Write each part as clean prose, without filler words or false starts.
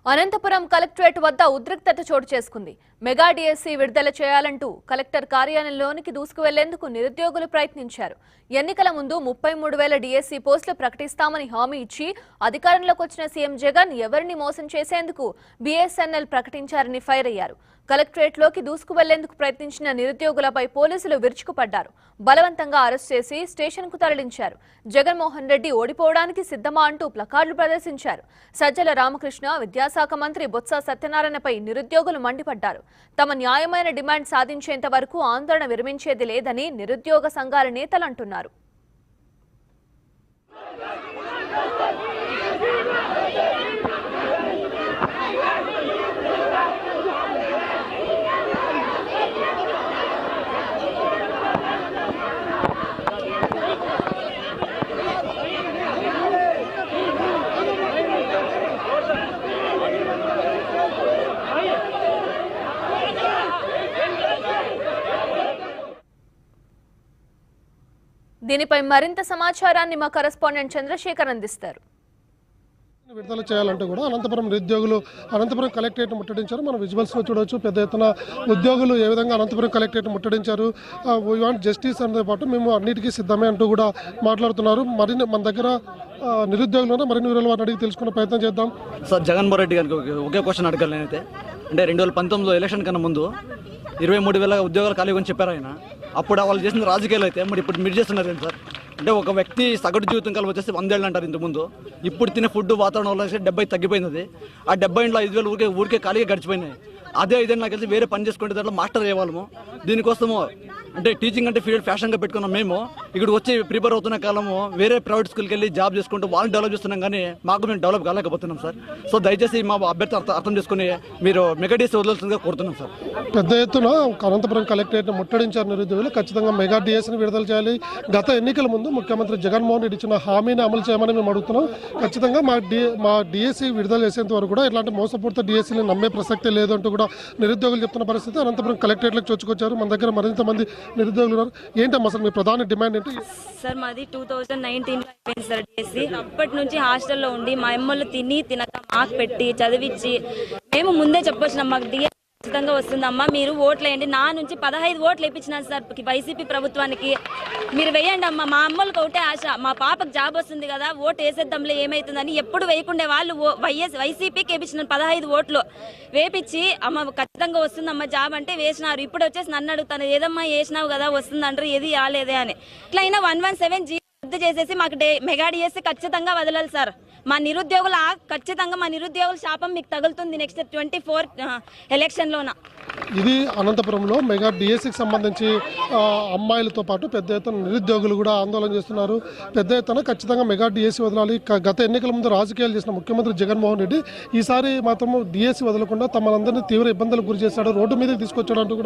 Anantapuram collectorate వద్ద ఉద్రిక్తత చోటు చేసుకుంది. మెగా డిఎస్సి విడుదల చేయాలంటూ కలెక్టర్ కార్యాలయంలోనికి దూసుకువెళ్లేందుకు నిరుద్యోగులు ప్రయత్నించారు. ఎన్నికల ముందు 33,000 డిఎస్సి పోస్టులు ప్రకటిస్తామని హామీ ఇచ్చి అధికారంలోకి వచ్చిన సీఎం జగన్ ఎవరిని మోసం చేసేందుకు బీఎస్ఎన్ఎల్ ప్రకటించారని ఫైర్ అయ్యారు. కలెక్టరేట్లోకి దూసుకువెళ్లేందుకు ప్రయత్నించిన నిరుద్యోగులపై పోలీసులు విరుచుకుపడ్డారు. బలవంతంగా అరెస్ట్ చేసి స్టేషన్కు తరలించారు. జగన్మోహన్ రెడ్డి ఓడిపోవడానికి సిద్ధమా అంటూ ప్లకార్డులు ప్రదర్శించారు. సజ్జల రామకృష్ణ, విద్యాశాఖ మంత్రి బొత్స సత్యనారాయణపై నిరుద్యోగులు మండిపడ్డారు. తమ న్యాయమైన డిమాండ్ సాధించేంత వరకు ఆందోళన విరమించేది లేదని నిరుద్యోగ సంఘాల నేతలు అంటున్నారు. దీనిపై మరింత సమాచారాన్ని మా కరెస్పాండెంట్ చంద్రశేఖర్ అందిస్తారు. విడుదల చేయాలంటూ కూడా అనంతపురం నిరుద్యోగులు అనంతపురం కలెక్టరేట్ ముట్టడించారు. మనం విజువల్స్ లో చూడవచ్చు. పెద్ద ఎత్తున ఉద్యోగులు ఏ విధంగా అనంతపురం కలెక్టరేట్ ముట్టడించారు. వీ వాంట్ జస్టిస్ అనే పాటు మేము అన్నిటికీ సిద్ధమే అంటూ కూడా మాట్లాడుతున్నారు. మరిన్ని మన దగ్గర నిరుద్యోగులు మరిన్ని వివరాలు వారిని అడిగి తెలుసుకునే ప్రయత్నం చేద్దాం. సార్, జగన్మోహన్ రెడ్డి గారికి ఒకే క్వశ్చన్ అడగాలి నేనైతే. అంటే 2019 ఎలక్షన్ కన్నా ముందు 23,000 ఉద్యోగాలు ఖాళీ అని చెప్పారు ఆయన. అప్పుడు వాళ్ళు చేసిన రాజకీయాలు అయితే మరి ఇప్పుడు మీరు చేస్తున్నారు ఏంటి సార్? అంటే ఒక వ్యక్తి సగటు జీవితం కాలం వచ్చేసి 100 ఏళ్ళు అంటారు ఇంతకుముందు. ఇప్పుడు తినే ఫుడ్ వాతావరణం వల్ల 70 తగ్గిపోయింది. ఆ 70 5,000 ఊరికే ఖాళీగా గడిచిపోయినాయి. అదే ఇదేనా నాకు తెలిసి వేరే పని చేసుకుంటే దాంట్లో మాస్టర్ అయ్యేవాళ్ళము. దీనికోసము అంటే టీచింగ్ అంటే ఫీల్డ్ ఫ్యాషన్గా పెట్టుకున్నాం. మేము ఇక్కడికి వచ్చి ప్రిపేర్ అవుతున్న కాలము వేరే ప్రైవేట్ స్కూల్కి వెళ్ళి జాబ్ చేసుకుంటూ వాళ్ళని డెవలప్ చేస్తున్నాం, కానీ మాకు మేము డెవలప్ కాలేకపోతున్నాం సార్. సో దయచేసి మా అభ్యర్థి అర్థం చేసుకుని మీరు మెగా డిఎస్సి వదలాల్సిందిగా కోరుతున్నాం సార్. పెద్ద ఎత్తున అనంతపురం కలెక్టరేట్ ముట్టడించారు నిరుద్యోగులు. ఖచ్చితంగా మెగా డిఎస్సిని విడుదల చేయాలి. గత ఎన్నికల ముందు ముఖ్యమంత్రి జగన్మోహన్ రెడ్డి ఇచ్చిన హామీని అమలు చేయమని మేము అడుగుతున్నాం. ఖచ్చితంగా మా డిఎస్సి విడుదల చేసేంత వరకు కూడా ఇలాంటి మోసపూరిత డిఎస్సిని నమ్మే ప్రసక్తే లేదు అంటూ కూడా నిరుద్యోగులు చెప్తున్న పరిస్థితి. అనంతపురం కలెక్టరేట్లకు చొచ్చుకొచ్చారు. మన దగ్గర మరింత మంది నిరుద్యోగులు ఉన్నారు. ఏంటమ్మా అసలు మీ ప్రధాన డిమాండ్ ఏంటి? సార్, మాది 2019 అయిపోయింది సార్ డిఎస్సి. అప్పటి నుంచి హాస్టల్లో ఉండి మా అమ్మలు తినక మాకు పెట్టి చదివించి మేము ముందే చెప్పొచ్చినాం మాకు డిఎస్సి ఖచ్చితంగా వస్తుందమ్మా, మీరు ఓట్లు వేయండి. నా నుంచి 15 ఓట్లు వేయించినాను సార్ వైసీపీ ప్రభుత్వానికి. మీరు వేయండి అమ్మా, మా అమ్మలకు ఒకటే ఆశ, మా పాపకు జాబ్ వస్తుంది కదా, ఓటు వేసేద్దాంలో ఏమవుతుందని ఎప్పుడు వేయకుండే వాళ్ళు వైసీపీకి వేయించిన 15 ఓట్లు వేపించి అమ్మ ఖచ్చితంగా వస్తుందమ్మా జాబ్ అంటే వేసినారు. ఇప్పుడు వచ్చేసి నన్ను అడుగుతాను, ఏదమ్మా వేసినావు కదా వస్తుందంటారు, ఏది రాలేదే అని. ఇట్లయినా 117 రద్దు చేసేసి మాకు మెగా డిఎస్సి ఖచ్చితంగా వదలాలి సార్. మా నిరుద్యోగుల ఖచ్చితంగా మా నిరుద్యోగుల శాపం మీకు తగులుతుంది నెక్స్ట్ 24 ఎలక్షన్లోన. ఇది అనంతపురంలో మెగా డిఎస్సికి సంబంధించి అమ్మాయిలతో పాటు పెద్ద ఎత్తున నిరుద్యోగులు కూడా ఆందోళన చేస్తున్నారు. పెద్ద ఎత్తున ఖచ్చితంగా మెగా డిఎస్సి వదలాలి. గత ఎన్నికల ముందు రాజకీయాలు చేసిన ముఖ్యమంత్రి జగన్మోహన్ రెడ్డి ఈసారి మాత్రం డిఎస్సి వదలకుండా తమనందరినీ తీవ్ర ఇబ్బందులకు గురి చేశాడు. రోడ్డు మీదకి తీసుకొచ్చాడంటూ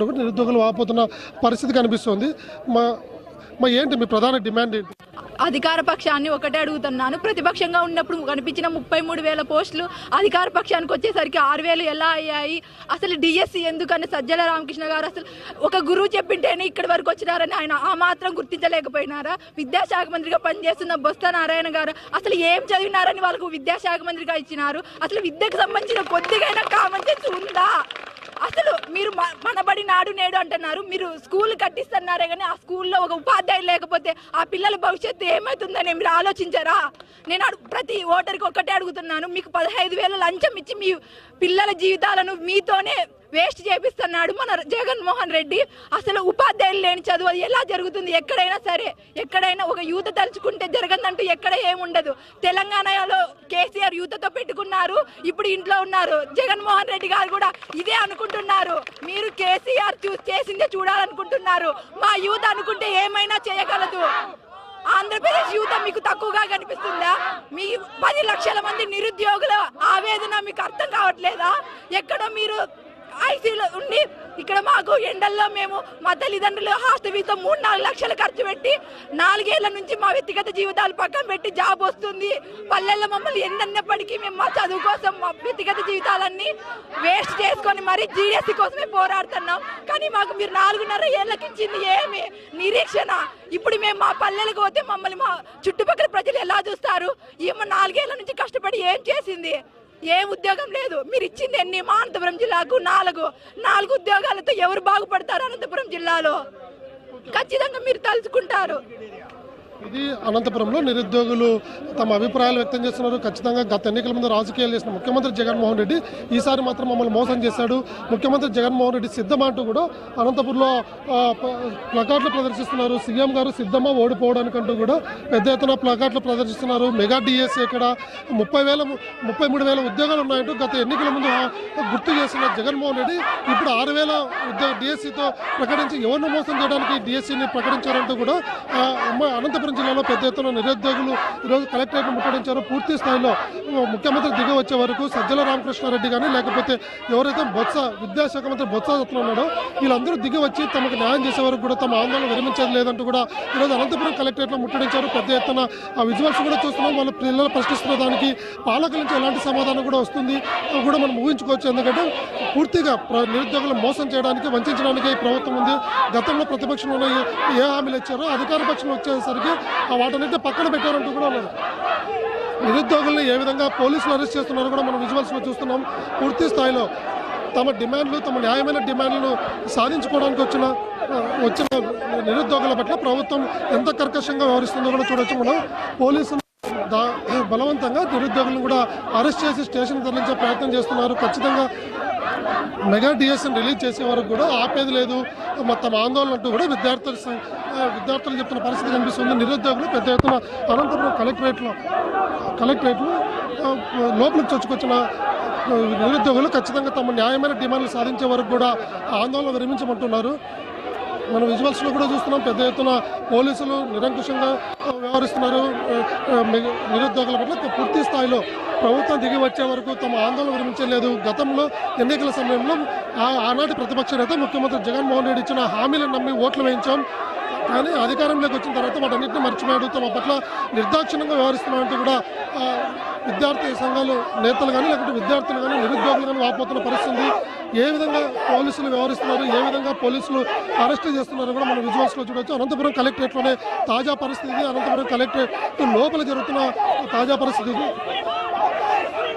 కూడా నిరుద్యోగులు వాపోతున్న పరిస్థితి కనిపిస్తోంది. ఏంటి మీ ప్రధాన డిమాండ్ ఏంటి? అధికార పక్షాన్ని ఒకటే అడుగుతున్నాను. ప్రతిపక్షంగా ఉన్నప్పుడు కనిపించిన 33,000 పోస్టులు అధికార పక్షానికి వచ్చేసరికి 6,000 ఎలా అయ్యాయి? అసలు డిఎస్సి ఎందుకని సజ్జల రామకృష్ణ గారు అసలు ఒక గురువు చెప్పింటేనే ఇక్కడి వరకు వచ్చినారని ఆయన ఆ మాత్రం గుర్తించలేకపోయినారా? విద్యాశాఖ మంత్రిగా పనిచేస్తున్న బొత్స నారాయణ గారు అసలు ఏం చదివినారని వాళ్ళకు విద్యాశాఖ మంత్రిగా ఇచ్చినారు? అసలు విద్యకు సంబంధించిన కొద్దిగైనా కామన్ సెన్స్ ఉందా? అసలు మీరు మనబడి నాడు నేడు అంటున్నారు, మీరు స్కూల్ కట్టిస్తున్నారే కానీ ఆ స్కూల్లో ఒక ఉపాధ్యాయులు లేకపోతే ఆ పిల్లల భవిష్యత్తు ఏమవుతుందని మీరు ఆలోచించారా? నేను ప్రతి ఓటర్కి ఒక్కటే అడుగుతున్నాను, మీకు 15,000 లంచం ఇచ్చి మీ పిల్లల జీవితాలను మీతోనే వేస్ట్ చేపిస్తున్నాడు మన జగన్మోహన్ రెడ్డి. అసలు ఉపాధ్యాయులు లేని చదువు అది ఎలా జరుగుతుంది? ఎక్కడైనా సరే, ఎక్కడైనా ఒక యూత్ తలుచుకుంటే జరగదంటూ ఎక్కడ ఏముండదు. తెలంగాణలో కేసీఆర్ యూత్తో పెట్టుకున్నారు, ఇప్పుడు ఇంట్లో ఉన్నారు. జగన్మోహన్ రెడ్డి గారు కూడా ఇదే అనుకుంటున్నారు. మీరు కేసీఆర్ చేసిందే చూడాలనుకుంటున్నారు. మా యూత్ అనుకుంటే ఏమైనా చేయగలదు. ఆంధ్రప్రదేశ్ యువత మీకు తక్కువగా కనిపిస్తుందా? మీ 10 లక్షల మంది నిరుద్యోగుల ఆవేదన మీకు అర్థం కావట్లేదా? ఎక్కడో మీరు ఐసీలో ఉండి ఇక్కడ మాకు ఎండల్లో మేము మా తల్లిదండ్రులు హాస్టల్ ఫీజుతో 3-4 లక్షలు ఖర్చు పెట్టి 4 ఏళ్ల నుంచి మా వ్యక్తిగత జీవితాలు పక్కన పెట్టి జాబ్ వస్తుంది. పల్లెల్లో మమ్మల్ని ఎన్నప్పటికీ మేము మా చదువు కోసం మా వ్యక్తిగత జీవితాలన్నీ వేస్ట్ చేసుకొని మరి జీఎస్సీ కోసమే పోరాడుతున్నాం. కానీ మాకు మీరు 4.5 ఏళ్ళకి ఇచ్చింది ఏమి నిరీక్షణ? ఇప్పుడు మేము మా పల్లెలకు పోతే మమ్మల్ని మా చుట్టుపక్కల ప్రజలు ఎలా చూస్తారు? ఏమో 4 ఏళ్ల నుంచి కష్టపడి ఏం చేసింది? ఏం ఉద్యోగం లేదు. మీరు ఇచ్చింది ఎన్ని? మా అనంతపురం జిల్లాకు 4 ఉద్యోగాలతో ఎవరు బాగుపడతారు? అనంతపురం జిల్లాలో ఖచ్చితంగా మీరు తలుచుకుంటారు. ఇది అనంతపురంలో నిరుద్యోగులు తమ అభిప్రాయాలు వ్యక్తం చేస్తున్నారు. ఖచ్చితంగా గత ఎన్నికల ముందు రాజకీయాలు చేసిన ముఖ్యమంత్రి జగన్మోహన్ రెడ్డి ఈసారి మాత్రం మమ్మల్ని మోసం చేశాడు. ముఖ్యమంత్రి జగన్మోహన్ రెడ్డి సిద్ధమంటూ కూడా అనంతపురంలో ప్లకార్డులు ప్రదర్శిస్తున్నారు. సీఎం గారు సిద్ధమా ఓడిపోవడానికంటూ కూడా పెద్ద ఎత్తున ప్లకార్డులు ప్రదర్శిస్తున్నారు. మెగా డిఎస్సీ ఇక్కడ 33,000 ఉద్యోగాలు ఉన్నాయంటూ గత ఎన్నికల ముందు గుర్తు చేసిన జగన్మోహన్ రెడ్డి ఇప్పుడు 6,000 డిఎస్సీతో ప్రకటించి ఎవరిని మోసం చేయడానికి డిఎస్సీని ప్రకటించారంటూ కూడా అనంతపురం జిల్లాలో పెద్ద ఎత్తున నిరుద్యోగులు ఈరోజు కలెక్టరేట్ ముట్టడించారు. పూర్తి స్థాయిలో ముఖ్యమంత్రి దిగి వచ్చే వరకు సజ్జల రామకృష్ణారెడ్డి కానీ లేకపోతే ఎవరైతే విద్యాశాఖ మంత్రి బొత్స సత్యనారాయణ ఉన్నాడో వీళ్ళందరూ దిగి వచ్చి తమకు న్యాయం చేసే వరకు కూడా తమ ఆందోళన విరమించేది లేదంటూ కూడా ఈరోజు అనంతపురం కలెక్టరేట్లో ముట్టడించారు. పెద్ద ఎత్తున ఆ విజువల్స్ కూడా చూస్తున్నాం. వాళ్ళ పిల్లలు ప్రశ్నిస్తున్న దానికి పాలకుల నుంచి ఎలాంటి సమాధానం కూడా వస్తుంది కూడా మనం ఊహించుకోవచ్చు. ఎందుకంటే పూర్తిగా నిరుద్యోగులను మోసం చేయడానికి వంచడానికి ఈ ప్రభుత్వం ఉంది. గతంలో ప్రతిపక్షంలో ఏ హామీలు ఇచ్చారో అధికార పక్షంలో వచ్చేసరికి వాటన్నిటిని పక్కన పెట్టారంటూ కూడా ఉన్నారు. నిరుద్యోగుల్ని ఏ విధంగా పోలీసులు అరెస్ట్ చేస్తున్నారో కూడా మనం విజువల్స్లో చూస్తున్నాం. పూర్తి స్థాయిలో తమ డిమాండ్లు తమ న్యాయమైన డిమాండ్లను సాధించుకోవడానికి వచ్చిన నిరుద్యోగుల పట్ల ప్రభుత్వం ఎంత కర్కశంగా వ్యవహరిస్తుందో కూడా చూడొచ్చు. మనం పోలీసులు బలవంతంగా నిరుద్యోగులను కూడా అరెస్ట్ చేసి స్టేషన్ తరలించే ప్రయత్నం చేస్తున్నారు. ఖచ్చితంగా మెగా డిఎస్సీని రిలీజ్ చేసే వరకు కూడా ఆపేది లేదు తమ ఆందోళన అంటూ కూడా విద్యార్థులు చెప్తున్న పరిస్థితి కనిపిస్తుంది. నిరుద్యోగులు పెద్ద ఎత్తున అనంతపురం కలెక్టరేట్లు లోపలికి చొచ్చుకొచ్చిన నిరుద్యోగులు ఖచ్చితంగా తమ న్యాయమైన డిమాండ్లు సాధించే వరకు కూడా ఆందోళన విరమించమంటున్నారు. మనం విజువల్స్లో కూడా చూస్తున్నాం. పెద్ద ఎత్తున పోలీసులు నిరంకుశంగా వ్యవహరిస్తున్నారు. నిరుద్యోగుల పట్ల పూర్తి స్థాయిలో ప్రభుత్వం దిగి వచ్చే వరకు తమ ఆందోళన విరమించలేదు. గతంలో ఎన్నికల సమయంలో ఆనాటి ప్రతిపక్ష నేత ముఖ్యమంత్రి జగన్మోహన్ రెడ్డి ఇచ్చిన హామీలను నమ్మి ఓట్లు వేయించాం. కానీ అధికారంలోకి వచ్చిన తర్వాత వాటన్నింటినీ మర్చిపోయాడు. తమ పట్ల నిర్దాక్షిణ్యంగా వ్యవహరిస్తున్నామంటూ కూడా విద్యార్థి సంఘాలు నేతలు కానీ లేకపోతే విద్యార్థులు కానీ నిరుద్యోగులు కానీ వాపోతున్న పరిస్థితి. ఏ విధంగా పోలీసులు వ్యవహరిస్తున్నారు, ఏ విధంగా పోలీసులు అరెస్ట్ చేస్తున్నారు కూడా మనం విజువల్స్లో చూడవచ్చు. అనంతపురం కలెక్టరేట్లోనే తాజా పరిస్థితి. అనంతపురం కలెక్టరేట్ లోపల జరుగుతున్న తాజా పరిస్థితి.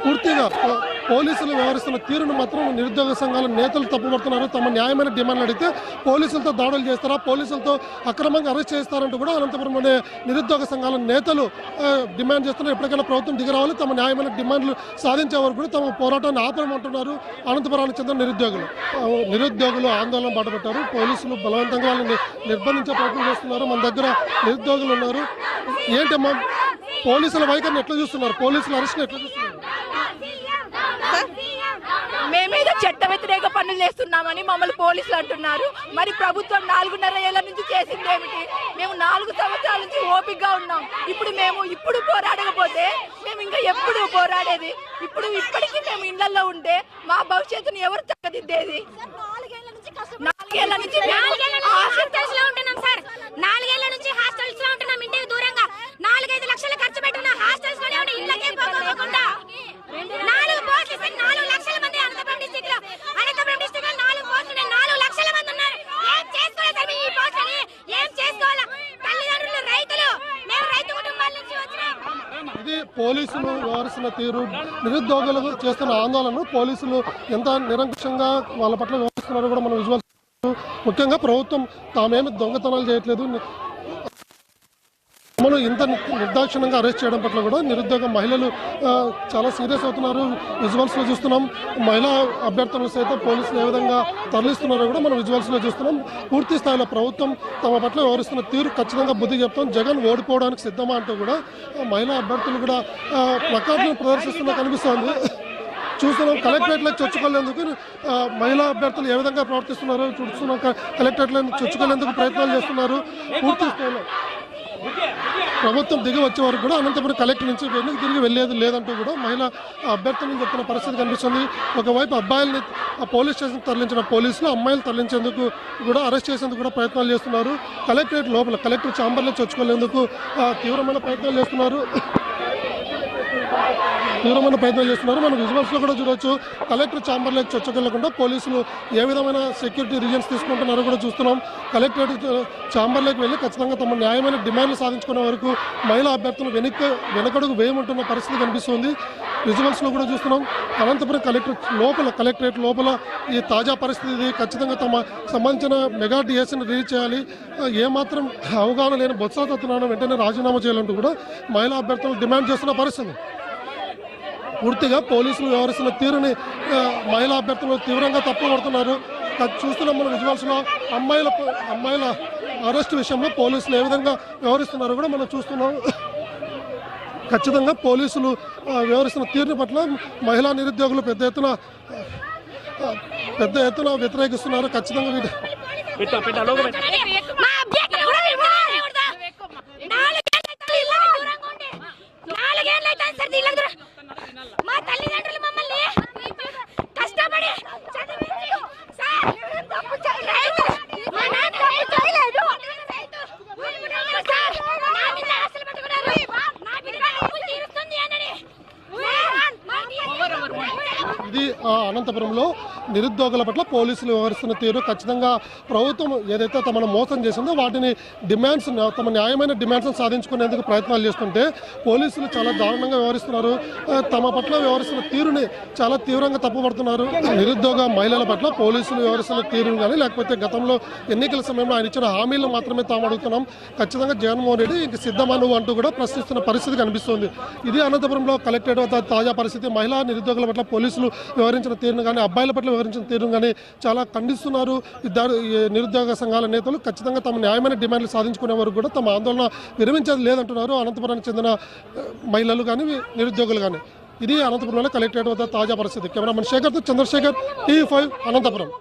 పూర్తిగా పోలీసులు వ్యవహరిస్తున్న తీరును మాత్రం నిరుద్యోగ సంఘాల నేతలు తప్పుపడుతున్నారు. తమ న్యాయమైన డిమాండ్లు అడిగితే పోలీసులతో దాడులు చేస్తారా, పోలీసులతో అక్రమంగా అరెస్ట్ చేస్తారంటూ కూడా అనంతపురంలోనే నిరుద్యోగ సంఘాల నేతలు డిమాండ్ చేస్తున్నారు. ఎప్పటికైనా ప్రభుత్వం దిగిరావాలి, తమ న్యాయమైన డిమాండ్లు సాధించే వరకు కూడా తమ పోరాటాన్ని ఆపమంటున్నారు అనంతపురానికి చెందిన నిరుద్యోగులు ఆందోళన బాటపట్టారు. పోలీసులు బలవంతంగా వాళ్ళని నిర్బంధించే ప్రయత్నం చేస్తున్నారు. మన దగ్గర నిరుద్యోగులు ఉన్నారు. ఏంటమ్మా పోలీసుల వైఖరిని ఎట్లా చూస్తున్నారు? పోలీసుల అరెస్ట్ని ఎట్లా చూస్తున్నారు? మేమేదో చట్ట వ్యతిరేక పనులు చేస్తున్నామని మమ్మల్ని పోలీసులు అంటున్నారు. మరి ప్రభుత్వం 4.5 ఏళ్ల నుంచి చేసింది ఏమిటి? మేము 4 సంవత్సరాల నుంచి ఓపికగా ఉన్నాం. ఇప్పుడు పోరాడకపోతే మేము ఇంకా ఎప్పుడు పోరాడేది? ఇప్పటికీ మేము ఇళ్లలో ఉంటే మా భవిష్యత్తుని ఎవరు చక్కదిద్దేది? 4 ఏళ్ల నుంచి హాస్టల్స్ లో ఉంటున్నాం సార్. 4 ఏళ్ల నుంచి హాస్టల్స్ లో ఉంటున్నాం. ఇంటికి దూరంగా 4-5 లక్షలు ఖర్చు పెట్టుకున్న హాస్టల్స్ లోనే ఉండి ఇళ్ళకే పోకుండా 4 పోస్టులు ఇస్తే 4 లక్షల మంది అనంతపురం డిస్ట్రిక్ట్ లో 4 పోస్టులు 4 లక్షల మంది ఉన్నారు. ఏం చేసుకోవాలి సార్ ఈ పోస్టులని? ఏం చేసుకోవాలా? తల్లిదండ్రులు రైతులు, మేము రైతు కుటుంబాల నుంచి వచ్చినాం. ఇది పోలీసులు వ్యవహరిస్తున్న తీరు. నిరుద్యోగులు చేస్తున్న ఆందోళన పోలీసులు ఎంత నిరంకుశంగా వాళ్ళ పట్ల వ్యవహరిస్తున్నారో కూడా మనం విజువల్స్. ముఖ్యంగా ప్రభుత్వం తామేమి దొంగతనాలు చేయట్లేదు, మనం ఇంత నిర్దాక్షిణ్యంగా అరెస్ట్ చేయడం పట్ల కూడా నిరుద్యోగ మహిళలు చాలా సీరియస్ అవుతున్నారు. విజువల్స్లో చూస్తున్నాం. మహిళా అభ్యర్థులను సైతం పోలీసులు ఏ విధంగా తరలిస్తున్నారో కూడా మనం విజువల్స్లో చూస్తున్నాం. పూర్తి స్థాయిలో ప్రభుత్వం తమ పట్ల వ్యవహరిస్తున్న తీరు ఖచ్చితంగా బుద్ధి చెప్తాం. జగన్ ఓడిపోవడానికి సిద్ధమా అంటూ కూడా మహిళా అభ్యర్థులు కూడా ప్లకార్డులను ప్రదర్శిస్తున్నా కనిపిస్తోంది. చూస్తున్నాం. కలెక్టరేట్లకు చొచ్చుకెళ్లేందుకు మహిళా అభ్యర్థులు ఏ విధంగా ప్రవర్తిస్తున్నారో చూస్తున్నాం. కలెక్టరేట్లను చొచ్చుకెళ్లేందుకు ప్రయత్నాలు చేస్తున్నారు పూర్తి స్థాయిలో. ప్రభుత్వం దిగి వచ్చే వరకు కూడా అనంతపురం కలెక్టర్ నుంచి వెనక్కి తిరిగి వెళ్ళేది లేదంటూ కూడా మహిళా అభ్యర్థులను చెప్తున్న పరిస్థితి కనిపిస్తుంది. ఒకవైపు అబ్బాయిల్ని పోలీస్ స్టేషన్ తరలించిన పోలీసులు అమ్మాయిలు తరలించేందుకు కూడా అరెస్ట్ చేసేందుకు కూడా ప్రయత్నాలు చేస్తున్నారు. కలెక్టరేట్ లోపల కలెక్టర్ ఛాంబర్లో చొచ్చుకునేందుకు తీవ్రమైన ప్రయత్నాలు చేస్తున్నారు. మనం విజువల్స్లో కూడా చూడవచ్చు. కలెక్టర్ ఛాంబర్లోకి చొచ్చుకెళ్లకుండా పోలీసులు ఏ విధమైన సెక్యూరిటీ రీజన్స్ తీసుకుంటున్నారో కూడా చూస్తున్నాం. కలెక్టరేట్ ఛాంబర్లోకి వెళ్ళి ఖచ్చితంగా తమ న్యాయమైన డిమాండ్లు సాధించుకునే వరకు మహిళా అభ్యర్థులు వెనకడుగు వేయమంటున్న పరిస్థితి కనిపిస్తుంది. విజువల్స్లో కూడా చూస్తున్నాం. అనంతపురం కలెక్టరేట్ లోపల ఈ తాజా పరిస్థితి ఇది. ఖచ్చితంగా తమ సంబంధించిన మెగా డిఎస్ని రిలీజ్ చేయాలి. ఏమాత్రం అవగాహన లేని బొత్స సత్యనారాయణ వెంటనే రాజీనామా చేయాలంటూ కూడా మహిళా అభ్యర్థులు డిమాండ్ చేస్తున్న పరిస్థితి. పూర్తిగా పోలీసులు వ్యవహరిస్తున్న తీరుని మహిళా అభ్యర్థులు తీవ్రంగా తప్పుపడుతున్నారు. చూస్తున్నాం మన విజువల్స్లో. అమ్మాయిల అరెస్ట్ విషయంలో పోలీసులు ఏ విధంగా వ్యవహరిస్తున్నారో కూడా మనం చూస్తున్నాం. ఖచ్చితంగా పోలీసులు వ్యవహరిస్తున్న తీరుని పట్ల మహిళా నిరుద్యోగులు పెద్ద ఎత్తున వ్యతిరేకిస్తున్నారు. ఖచ్చితంగా మా తల్లిదండ్రులు మమ్మల్ని కష్టపడి చదివించి సార్ తప్పు చేయలేదు, మా నాన్న తప్పు చేయలేదు సార్, నా మీద ఆశలు పెట్టుకున్నారు, నా బిడ్డ అప్పులు తీరుస్తుంది అని. ఇది అనంతపురంలో నిరుద్యోగుల పట్ల పోలీసులు వ్యవహరిస్తున్న తీరు. ఖచ్చితంగా ప్రభుత్వం ఏదైతే తమను మోసం చేసిందో వాటిని తమ న్యాయమైన డిమాండ్స్ సాధించుకునేందుకు ప్రయత్నాలు చేస్తుంటే పోలీసులు చాలా దారుణంగా వ్యవహరిస్తున్నారు. తమ పట్ల వ్యవహరిస్తున్న తీరుని చాలా తీవ్రంగా తప్పుపడుతున్నారు. నిరుద్యోగ మహిళల పట్ల పోలీసులు వ్యవహరిస్తున్న తీరుని కానీ లేకపోతే గతంలో ఎన్నికల సమయంలో ఆయన ఇచ్చిన హామీలను మాత్రమే తాము అడుగుతున్నాం. ఖచ్చితంగా జగన్మోహన్ రెడ్డి ఇంక సిద్ధమా నువ్వు అంటూ కూడా ప్రశ్నిస్తున్న పరిస్థితి కనిపిస్తుంది. ఇది అనంతపురంలో కలెక్టరేట్ వద్ద తాజా పరిస్థితి. మహిళా నిరుద్యోగుల పట్ల పోలీసులు వ్యవహరించిన తీరును కానీ అబ్బాయిల పట్ల వ్యవహరించిన తీరును కానీ చాలా ఖండిస్తున్నారు. నిరుద్యోగ సంఘాల నేతలు ఖచ్చితంగా తమ న్యాయమైన డిమాండ్లు సాధించుకునే వరకు కూడా తమ ఆందోళన విరమించేది లేదంటున్నారు అనంతపురానికి చెందిన మహిళలు కానీ నిరుద్యోగులు కానీ. ఇది అనంతపురంలో కలెక్టరేట్ వద్ద తాజా పరిస్థితి. కెమెరామెన్ శేఖర్తో చంద్రశేఖర్, టీవీ5 అనంతపురం.